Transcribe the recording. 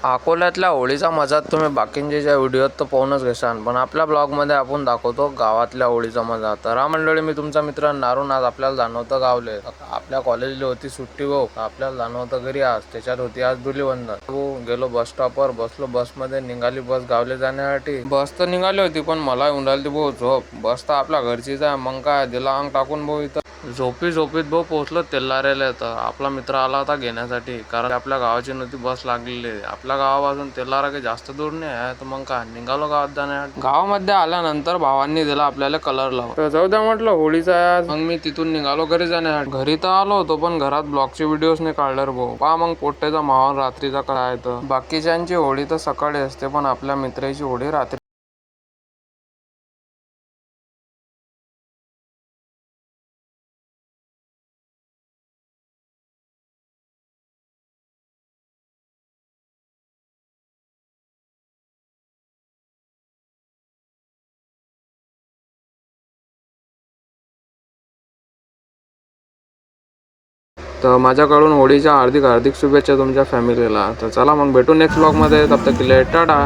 अकोल्यातल्या होळीचा मजा तुम्ही बाकींच्या व्हिडिओत तर पाहूनच घेशाल, पण आपल्या ब्लॉगमध्ये आपण दाखवतो गावातल्या होळीचा मजा. तर हा मंडळी, मी तुमचा मित्र नारून. आज आपल्याला जाणवतं गावले. आपल्या कॉलेजला होती सुट्टी भाऊ, आपल्याला जाणवतं घरी. आज त्याच्यात होती आज धुलीवंदन. गेलो बस स्टॉपवर, बसलो बसमध्ये. निघाली बस गावले जाण्यासाठी. बस तर निघाली होती, पण मला येऊन भाऊ झोप. बस तर आपल्या घरचीच आहे, मग काय दिला अंग टाकून भाऊ इथं. झोपीत भाऊ पोहोचलो तेल्लारेला. तर आपला मित्र आला होता घेण्यासाठी, कारण आपल्या गावाची नव्हती बस लागलेली. आपल्या गावापासून तेल्लारा काही जास्त दूर नाही आहे. तर मग काय निघालो गावात जाण्यासाठी. गावामध्ये आल्यानंतर भावांनी दिला आपल्याला कलर लावून. तर जाऊ द्या म्हटलं, होळीचा आहे. मग मी तिथून निघालो घरी जाण्यासाठी. घरी तर आलो होतो, पण घरात ब्लॉगचे व्हिडिओज नाही काढले रे भाऊ. पहा मग पोट्टेचा माहोल रात्रीचा काय. तर बाकीच्यांची होळी तर सकाळी असते, पण आपल्या मित्राची होळी रात्री. तर माझ्याकडून होळीच्या हार्दिक शुभेच्छा तुमच्या फॅमिलीला. तर चला मग भेटू नेक्स्ट ब्लॉगमध्ये. तब तक के लिए टाटा.